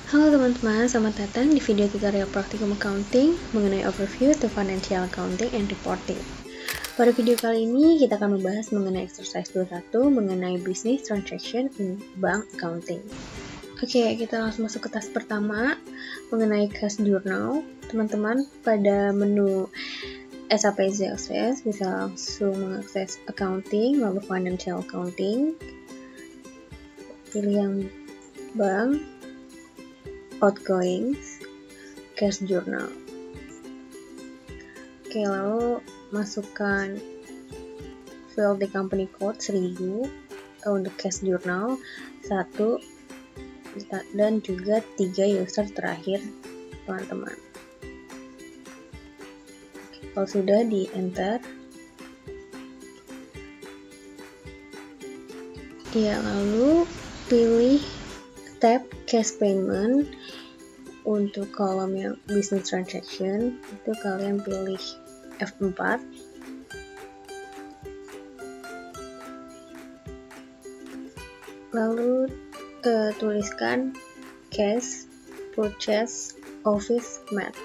Halo teman-teman, selamat datang di video tutorial praktikum accounting mengenai overview to financial accounting and reporting. Pada video kali ini kita akan membahas mengenai exercise 21 mengenai business transaction in bank accounting. Oke, kita langsung masuk ke task pertama mengenai cash journal. Teman-teman pada menu SAP-CSS bisa langsung mengakses accounting lalu financial accounting. Pilih yang bank, outgoings, cash journal. Oke, lalu masukkan field di company code 1000 untuk cash journal 1 dan juga 3 user terakhir teman-teman. Kalau sudah di enter, ya lalu pilih tab cash payment. Untuk kolom yang business transaction itu kalian pilih F4, lalu tuliskan cash purchase office mat.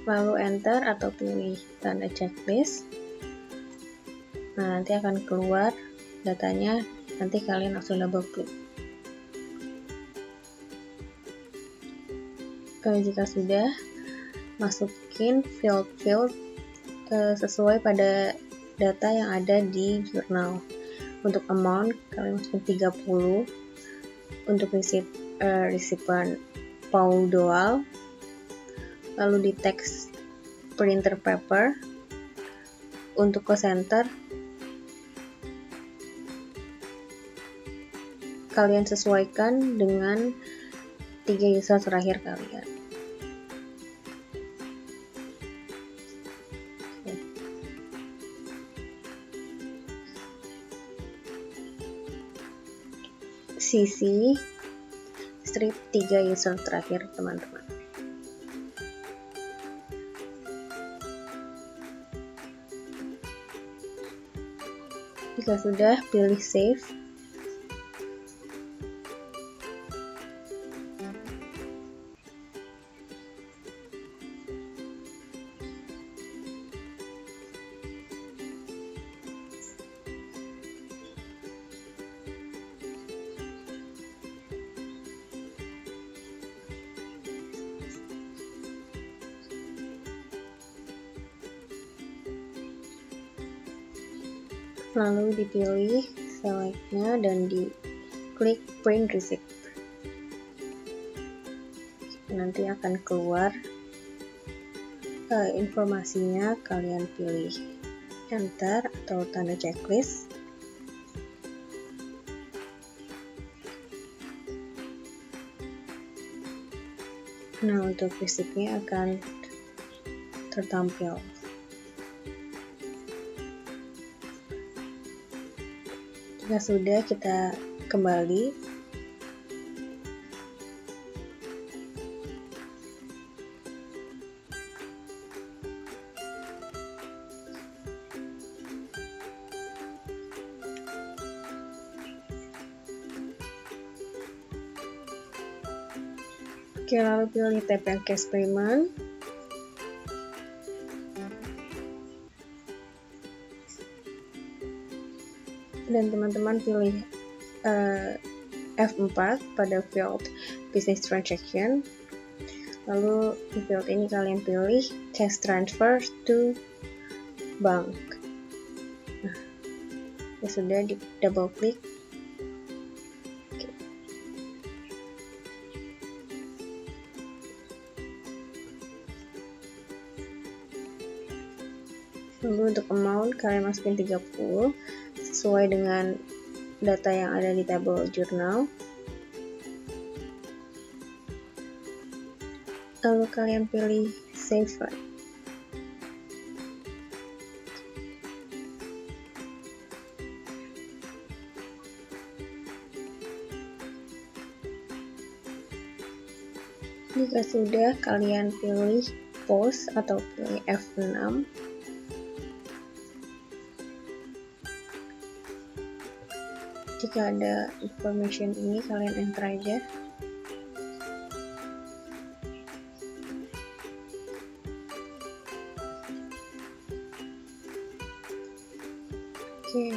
Lalu enter atau pilih tanda checklist. Nah, nanti akan keluar datanya, nanti kalian langsung double klik. Jika sudah, masukin field sesuai pada data yang ada di jurnal. Untuk amount kalian masukin 30, untuk recipient Paul Doal, lalu di teks printer paper. Untuk cost center kalian sesuaikan dengan 3 user terakhir kalian. CC strip 3 user terakhir teman-teman. Jika sudah, pilih save. Lalu dipilih selectnya dan diklik print receipt. Nanti akan keluar informasinya, kalian pilih enter atau tanda checklist. Nah, untuk receipt-nya akan tertampil. Jika sudah, kita kembali. Oke, lalu pilih tab yang cash payment. Dan teman-teman pilih F4 pada field business transaction. Lalu di field ini kalian pilih cash transfer to bank. Nah, ya sudah, di double klik. Lalu untuk amount kalian masukin 30 sesuai dengan data yang ada di tabel jurnal. Lalu kalian pilih save. Jika sudah, kalian pilih pause atau pilih F6 Jika ada information ini, kalian enter aja. Oke.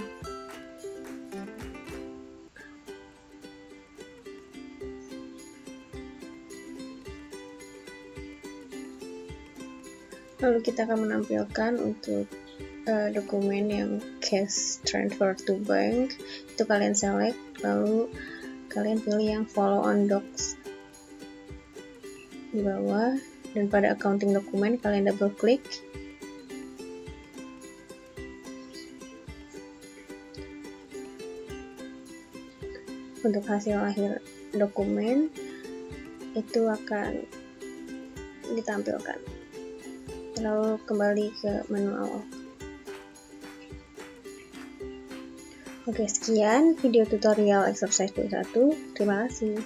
Lalu kita akan menampilkan untuk dokumen yang cash transfer to bank. Itu kalian select, lalu kalian pilih yang follow on docs di bawah, dan pada accounting dokumen kalian double klik. Untuk hasil akhir dokumen itu akan ditampilkan. Lalu kembali ke menu awal. Oke, sekian video tutorial exercise 21. Terima kasih.